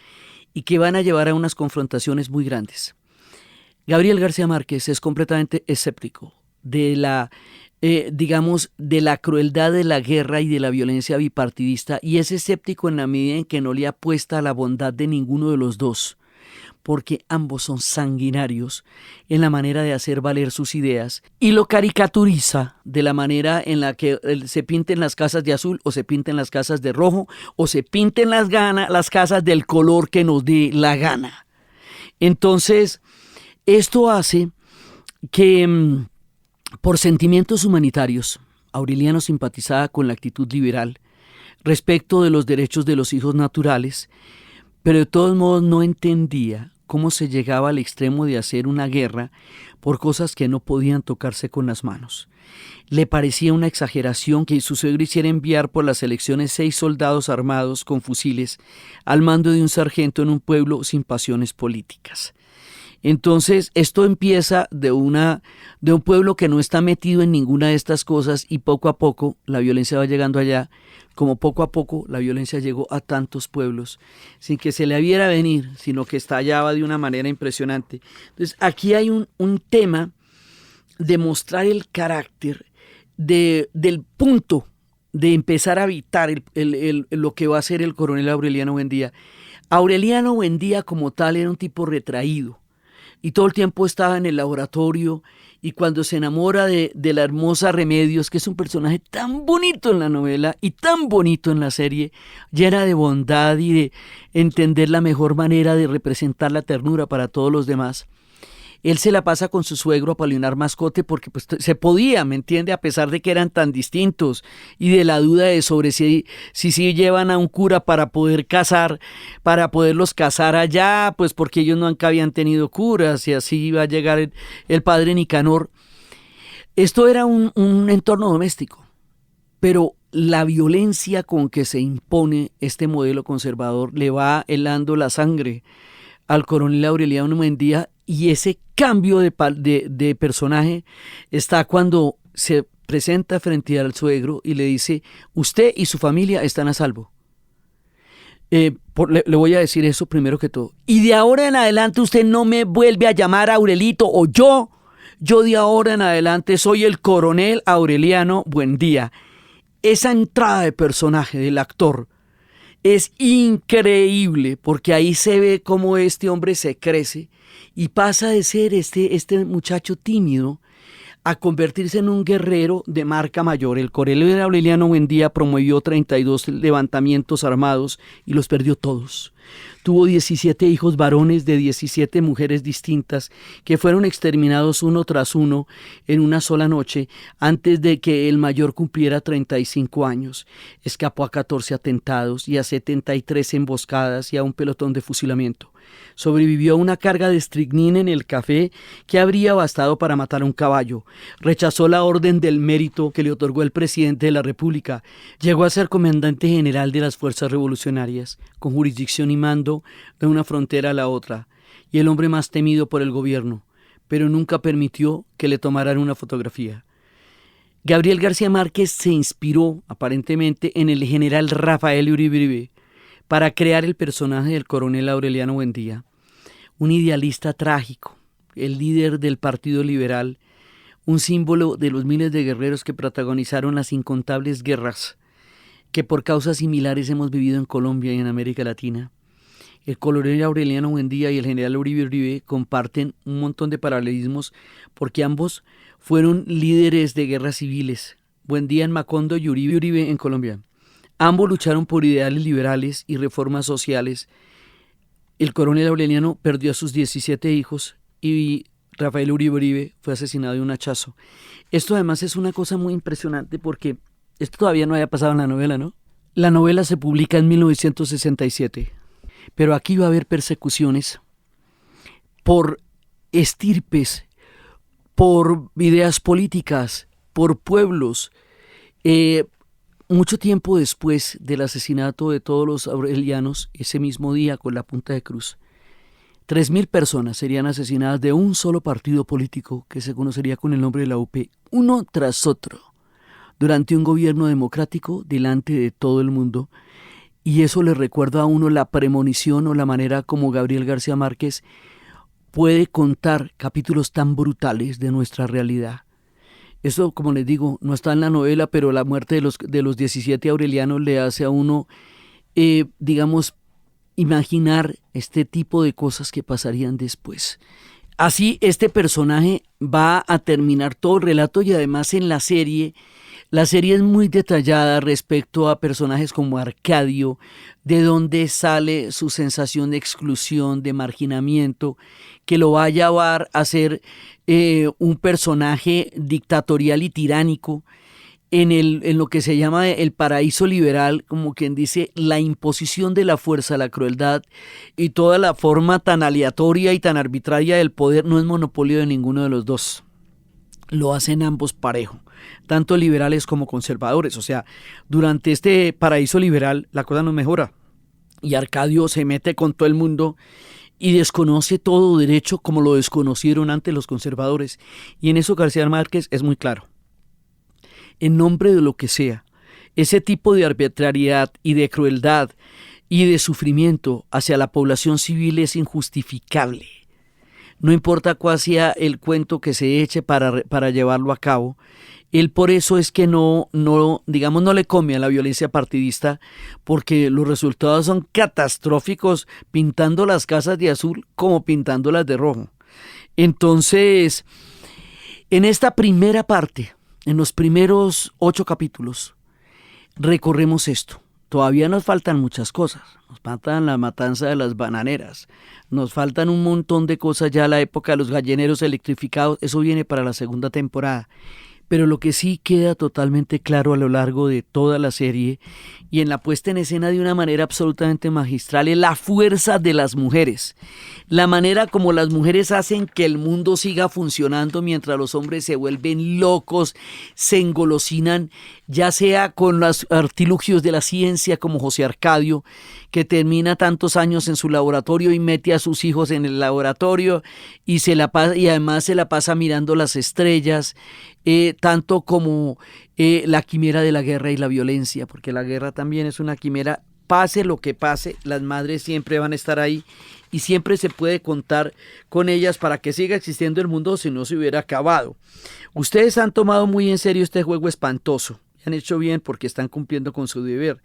y que van a llevar a unas confrontaciones muy grandes. Gabriel García Márquez es completamente escéptico de la de la crueldad de la guerra y de la violencia bipartidista, y es escéptico en la medida en que no le apuesta a la bondad de ninguno de los dos, porque ambos son sanguinarios en la manera de hacer valer sus ideas, y lo caricaturiza de la manera en la que se pinten las casas de azul o se pinten las casas de rojo o se pinten las casas del color que nos dé la gana. Entonces, esto hace que por sentimientos humanitarios, Aureliano simpatizaba con la actitud liberal respecto de los derechos de los hijos naturales, pero de todos modos no entendía cómo se llegaba al extremo de hacer una guerra por cosas que no podían tocarse con las manos. Le parecía una exageración que su suegro hiciera enviar por las elecciones 6 soldados armados con fusiles al mando de un sargento en un pueblo sin pasiones políticas. Entonces, esto empieza de un pueblo que no está metido en ninguna de estas cosas, y poco a poco la violencia va llegando allá, como poco a poco la violencia llegó a tantos pueblos, sin que se le viera venir, sino que estallaba de una manera impresionante. Entonces, aquí hay un tema de mostrar el carácter del punto de empezar a habitar lo que va a ser el coronel Aureliano Buendía. Aureliano Buendía como tal era un tipo retraído, y todo el tiempo estaba en el laboratorio, y cuando se enamora de la hermosa Remedios, que es un personaje tan bonito en la novela y tan bonito en la serie, llena de bondad y de entender la mejor manera de representar la ternura para todos los demás, él se la pasa con su suegro Apolinar Mascote porque pues, se podía, ¿me entiende? A pesar de que eran tan distintos, y de la duda de sobre si llevan a un cura para poder casar, para poderlos casar allá, pues porque ellos nunca habían tenido curas, y así iba a llegar el padre Nicanor. Esto era un entorno doméstico, pero la violencia con que se impone este modelo conservador le va helando la sangre al coronel Aureliano Buendía, y ese cambio de personaje está cuando se presenta frente al suegro y le dice: usted y su familia están a salvo. Le voy a decir eso primero que todo. Y de ahora en adelante usted no me vuelve a llamar Aurelito, o yo de ahora en adelante soy el coronel Aureliano Buendía. Esa entrada de personaje del actor es increíble, porque ahí se ve cómo este hombre se crece y pasa de ser este muchacho tímido a convertirse en un guerrero de marca mayor. El coronel Aureliano Buendía promovió 32 levantamientos armados y los perdió todos. Tuvo 17 hijos varones de 17 mujeres distintas que fueron exterminados uno tras uno en una sola noche antes de que el mayor cumpliera 35 años. Escapó a 14 atentados y a 73 emboscadas y a un pelotón de fusilamiento. Sobrevivió a una carga de estricnina en el café que habría bastado para matar a un caballo. Rechazó la orden del mérito que le otorgó el presidente de la República. Llegó a ser comandante general de las fuerzas revolucionarias, con jurisdicción y mando de una frontera a la otra, y el hombre más temido por el gobierno, pero nunca permitió que le tomaran una fotografía. Gabriel García Márquez se inspiró, aparentemente, en el general Rafael Uribe para crear el personaje del coronel Aureliano Buendía, un idealista trágico, el líder del Partido Liberal, un símbolo de los miles de guerreros que protagonizaron las incontables guerras que por causas similares hemos vivido en Colombia y en América Latina. El coronel Aureliano Buendía y el general Uribe comparten un montón de paralelismos, porque ambos fueron líderes de guerras civiles, Buendía en Macondo y Uribe en Colombia. Ambos lucharon por ideales liberales y reformas sociales. El coronel Aureliano perdió a sus 17 hijos y Rafael Uribe fue asesinado de un hachazo. Esto además es una cosa muy impresionante, porque esto todavía no había pasado en la novela, ¿no? La novela se publica en 1967, pero aquí va a haber persecuciones por estirpes, por ideas políticas, por pueblos. mucho tiempo después del asesinato de todos los aurelianos, ese mismo día con la punta de cruz, 3.000 personas serían asesinadas de un solo partido político que se conocería con el nombre de la UP, uno tras otro, durante un gobierno democrático delante de todo el mundo. Y eso le recuerda a uno la premonición o la manera como Gabriel García Márquez puede contar capítulos tan brutales de nuestra realidad. Eso, como les digo, no está en la novela, pero la muerte de los 17 aurelianos le hace a uno, digamos, imaginar este tipo de cosas que pasarían después. Así, este personaje va a terminar todo el relato y además en la serie es muy detallada respecto a personajes como Arcadio, de dónde sale su sensación de exclusión, de marginamiento, que lo va a llevar a ser un personaje dictatorial y tiránico en lo que se llama el paraíso liberal, como quien dice, la imposición de la fuerza, la crueldad y toda la forma tan aleatoria y tan arbitraria del poder no es monopolio de ninguno de los dos. Lo hacen ambos parejo, tanto liberales como conservadores. O sea, durante este paraíso liberal la cosa no mejora y Arcadio se mete con todo el mundo y desconoce todo derecho como lo desconocieron antes los conservadores. Y en eso García Márquez es muy claro. En nombre de lo que sea, ese tipo de arbitrariedad y de crueldad y de sufrimiento hacia la población civil es injustificable. No importa cuál sea el cuento que se eche para llevarlo a cabo, él por eso es que no le come a la violencia partidista, porque los resultados son catastróficos, pintando las casas de azul como pintándolas de rojo. Entonces, en esta primera parte, en los primeros 8 capítulos, recorremos esto. Todavía nos faltan muchas cosas. Nos faltan la matanza de las bananeras. Nos faltan un montón de cosas ya, la época de los gallineros electrificados. Eso viene para la segunda temporada. Pero lo que sí queda totalmente claro a lo largo de toda la serie y en la puesta en escena de una manera absolutamente magistral es la fuerza de las mujeres. La manera como las mujeres hacen que el mundo siga funcionando mientras los hombres se vuelven locos, se engolosinan, ya sea con los artilugios de la ciencia como José Arcadio, que termina tantos años en su laboratorio y mete a sus hijos en el laboratorio y además se la pasa mirando las estrellas, tanto como la quimera de la guerra y la violencia, porque la guerra también es una quimera. Pase lo que pase, las madres siempre van a estar ahí y siempre se puede contar con ellas para que siga existiendo el mundo si no se hubiera acabado. Ustedes han tomado muy en serio este juego espantoso, han hecho bien porque están cumpliendo con su deber,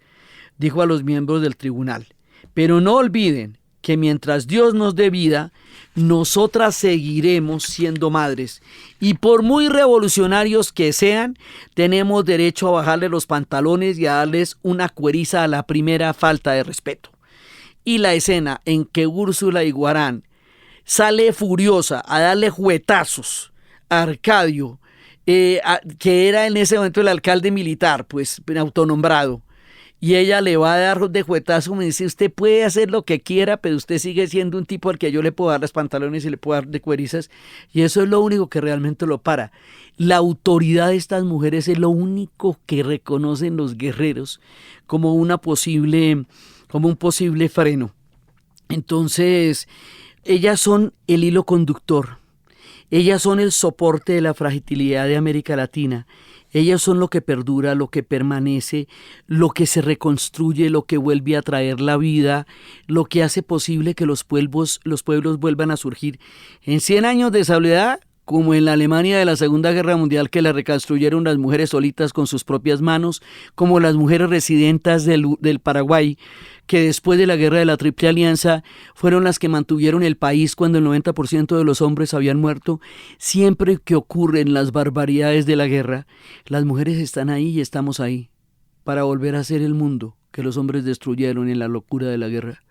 dijo a los miembros del tribunal. Pero no olviden que mientras Dios nos dé vida, nosotras seguiremos siendo madres. Y por muy revolucionarios que sean, tenemos derecho a bajarle los pantalones y a darles una cueriza a la primera falta de respeto. Y la escena en que Úrsula Iguarán sale furiosa a darle juetazos a Arcadio, que era en ese momento el alcalde militar, pues autonombrado, y ella le va a dar de juetazo, me dice, usted puede hacer lo que quiera, pero usted sigue siendo un tipo al que yo le puedo dar los pantalones y le puedo dar de cuerizas, y eso es lo único que realmente lo para. La autoridad de estas mujeres es lo único que reconocen los guerreros como un posible freno. Entonces, ellas son el hilo conductor, ellas son el soporte de la fragilidad de América Latina. Ellas son lo que perdura, lo que permanece, lo que se reconstruye, lo que vuelve a traer la vida, lo que hace posible que los pueblos vuelvan a surgir. En 100 años de soledad, como en la Alemania de la Segunda Guerra Mundial, que la reconstruyeron las mujeres solitas con sus propias manos, como las mujeres residentas del Paraguay, que después de la Guerra de la Triple Alianza fueron las que mantuvieron el país cuando el 90% de los hombres habían muerto. Siempre que ocurren las barbaridades de la guerra, las mujeres están ahí y estamos ahí para volver a hacer el mundo que los hombres destruyeron en la locura de la guerra.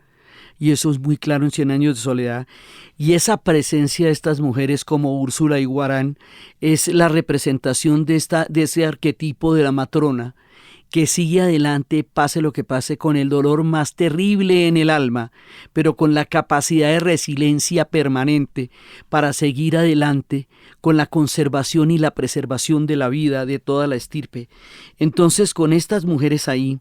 Y eso es muy claro en 100 años de soledad. Y esa presencia de estas mujeres como Úrsula Iguarán es la representación de ese arquetipo de la matrona que sigue adelante, pase lo que pase, con el dolor más terrible en el alma, pero con la capacidad de resiliencia permanente para seguir adelante con la conservación y la preservación de la vida de toda la estirpe. Entonces, con estas mujeres ahí,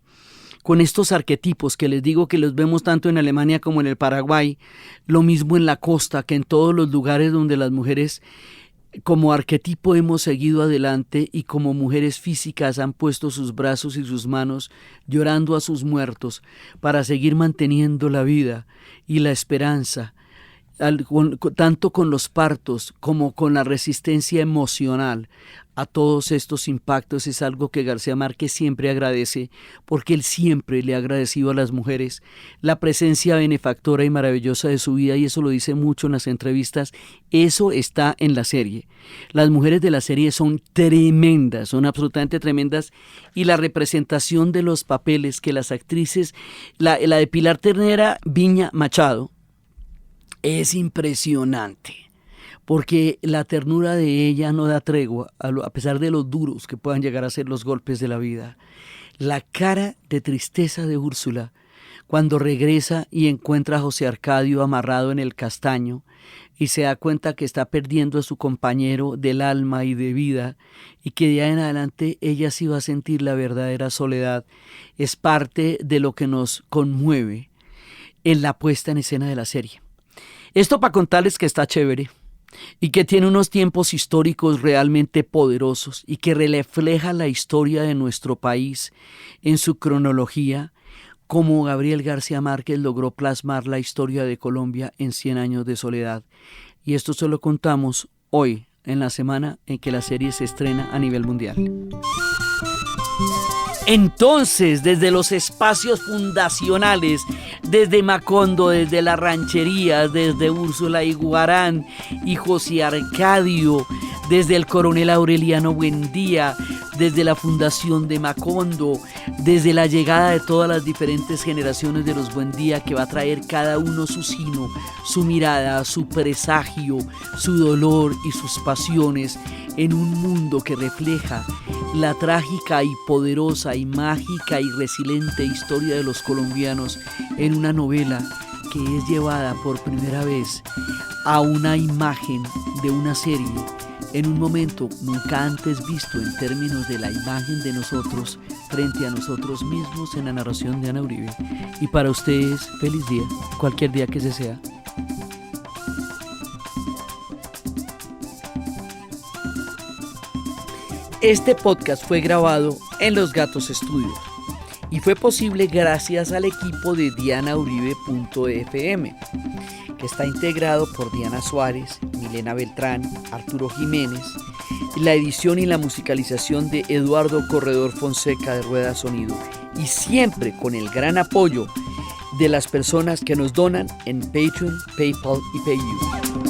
con estos arquetipos que les digo que los vemos tanto en Alemania como en el Paraguay, lo mismo en la costa, que en todos los lugares donde las mujeres como arquetipo hemos seguido adelante y como mujeres físicas han puesto sus brazos y sus manos llorando a sus muertos para seguir manteniendo la vida y la esperanza, tanto con los partos como con la resistencia emocional a todos estos impactos. Es algo que García Márquez siempre agradece, porque él siempre le ha agradecido a las mujeres la presencia benefactora y maravillosa de su vida, y eso lo dice mucho en las entrevistas. Eso está en la serie. Las mujeres de la serie son tremendas, son absolutamente tremendas, y la representación de los papeles que las actrices, la de Pilar Ternera, Viña Machado, es impresionante, porque la ternura de ella no da tregua, a pesar de lo duros que puedan llegar a ser los golpes de la vida. La cara de tristeza de Úrsula cuando regresa y encuentra a José Arcadio amarrado en el castaño y se da cuenta que está perdiendo a su compañero del alma y de vida, y que de ahí en adelante ella sí va a sentir la verdadera soledad, es parte de lo que nos conmueve en la puesta en escena de la serie. Esto para contarles que está chévere y que tiene unos tiempos históricos realmente poderosos y que refleja la historia de nuestro país en su cronología, como Gabriel García Márquez logró plasmar la historia de Colombia en 100 años de soledad. Y esto se lo contamos hoy, en la semana en que la serie se estrena a nivel mundial. Entonces, desde los espacios fundacionales, desde Macondo, desde las rancherías, desde Úrsula Iguarán y José Arcadio, desde el coronel Aureliano Buendía, desde la fundación de Macondo, desde la llegada de todas las diferentes generaciones de los Buendía, que va a traer cada uno su sino, su mirada, su presagio, su dolor y sus pasiones en un mundo que refleja la trágica y poderosa y mágica y resiliente historia de los colombianos en una novela que es llevada por primera vez a una imagen de una serie en un momento nunca antes visto en términos de la imagen de nosotros frente a nosotros mismos en la narración de Ana Uribe. Y para ustedes, feliz día, cualquier día que se sea. Este podcast fue grabado en Los Gatos Studios y fue posible gracias al equipo de dianauribe.fm, que está integrado por Diana Suárez, Milena Beltrán, Arturo Jiménez, y la edición y la musicalización de Eduardo Corredor Fonseca de Rueda Sonido, y siempre con el gran apoyo de las personas que nos donan en Patreon, PayPal y PayU.